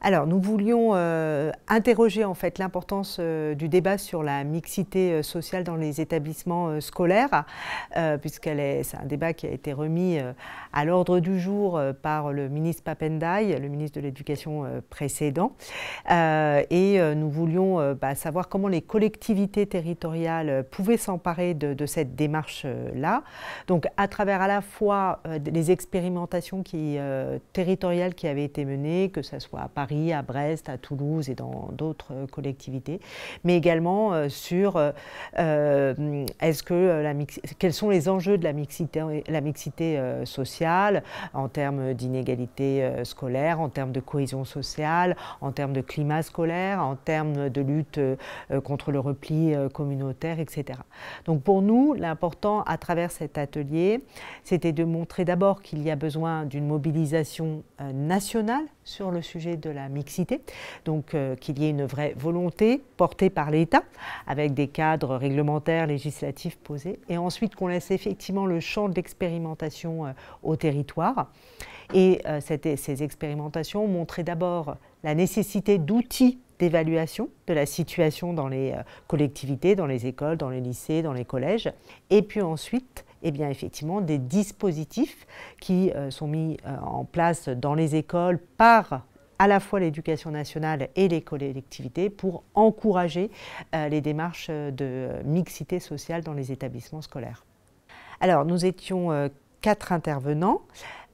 Alors, nous voulions interroger en fait l'importance du débat sur la mixité sociale dans les établissements scolaires, c'est un débat qui a été remis à l'ordre du jour par le ministre Pap Ndiaye, le ministre de l'Éducation précédent. Nous voulions savoir comment les collectivités territoriales pouvaient s'emparer de cette démarche-là. Donc, à travers à la fois les expérimentations territoriales qui avaient été menées, que ce soit à Paris, à Brest, à Toulouse et dans d'autres collectivités, mais également sur quels sont les enjeux de la mixité sociale en termes d'inégalité scolaire, en termes de cohésion sociale, en termes de climat scolaire, en termes de lutte contre le repli communautaire, etc. Donc pour nous, l'important à travers cet atelier, c'était de montrer d'abord qu'il y a besoin d'une mobilisation nationale sur le sujet de la mixité, donc qu'il y ait une vraie volonté portée par l'État avec des cadres réglementaires, législatifs posés, et ensuite qu'on laisse effectivement le champ de l'expérimentation au territoire. Et ces expérimentations montraient d'abord la nécessité d'outils d'évaluation de la situation dans les collectivités, dans les écoles, dans les lycées, dans les collèges, et puis ensuite effectivement des dispositifs qui sont mis en place dans les écoles par à la fois l'éducation nationale et les collectivités pour encourager les démarches de mixité sociale dans les établissements scolaires. Alors nous étions 4 intervenants.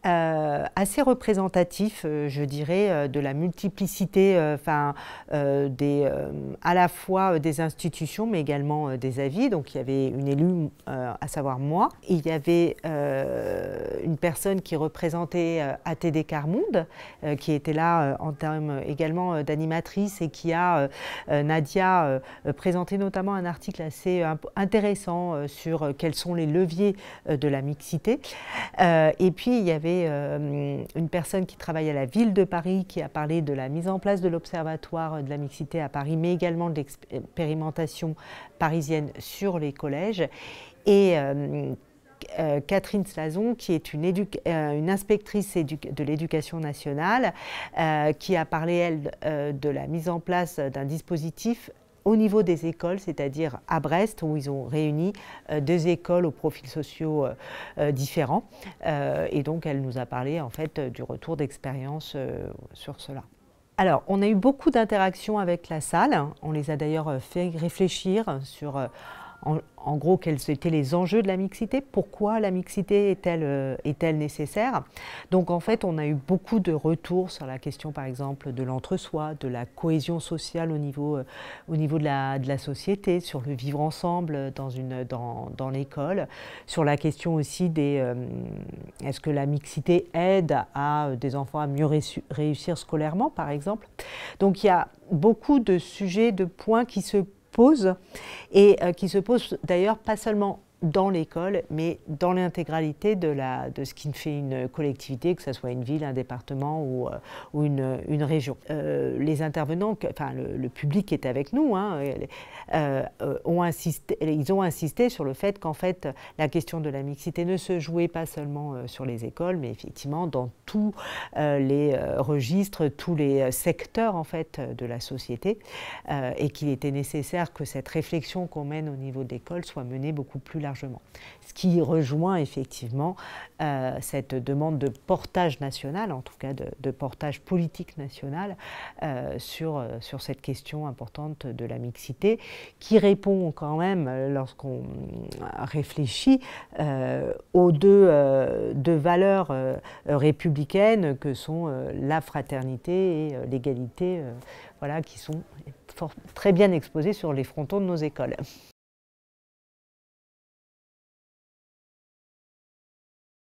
Assez représentatif, je dirais, de la multiplicité à la fois des institutions, mais également des avis. Donc il y avait une élue, à savoir moi. Il y avait une personne qui représentait ATD Quart Monde, qui était là en termes également d'animatrice et qui a, Nadia, présenté notamment un article assez intéressant sur quels sont les leviers de la mixité. Et puis il y avait une personne qui travaille à la ville de Paris qui a parlé de la mise en place de l'Observatoire de la mixité à Paris, mais également de l'expérimentation parisienne sur les collèges. Et Catherine Slazon, qui est une inspectrice de l'éducation nationale, qui a parlé, elle, de la mise en place d'un dispositif au niveau des écoles, c'est-à-dire à Brest, où ils ont réuni 2 écoles aux profils sociaux différents. Et donc, elle nous a parlé en fait du retour d'expérience sur cela. Alors, on a eu beaucoup d'interactions avec la salle. On les a d'ailleurs fait réfléchir sur en gros, quels étaient les enjeux de la mixité, pourquoi la mixité est-elle nécessaire. Donc en fait, on a eu beaucoup de retours sur la question, par exemple, de l'entre-soi, de la cohésion sociale au niveau de la société, sur le vivre ensemble dans l'école, sur la question aussi est-ce que la mixité aide à des enfants à mieux réussir scolairement, par exemple. Donc il y a beaucoup de sujets, de points qui se posent et qui se posent d'ailleurs pas seulement dans l'école, mais dans l'intégralité de ce qui fait une collectivité, que ce soit une ville, un département ou une région. Les intervenants, le public qui était avec nous, ils ont insisté sur le fait qu'en fait, la question de la mixité ne se jouait pas seulement sur les écoles, mais effectivement dans tous les registres, tous les secteurs en fait de la société, et qu'il était nécessaire que cette réflexion qu'on mène au niveau d'école soit menée beaucoup plus largement. Ce qui rejoint effectivement cette demande de portage national, en tout cas de portage politique national sur cette question importante de la mixité, qui répond quand même, lorsqu'on réfléchit, aux deux valeurs républicaines que sont la fraternité et l'égalité, voilà, qui sont très bien exposées sur les frontons de nos écoles.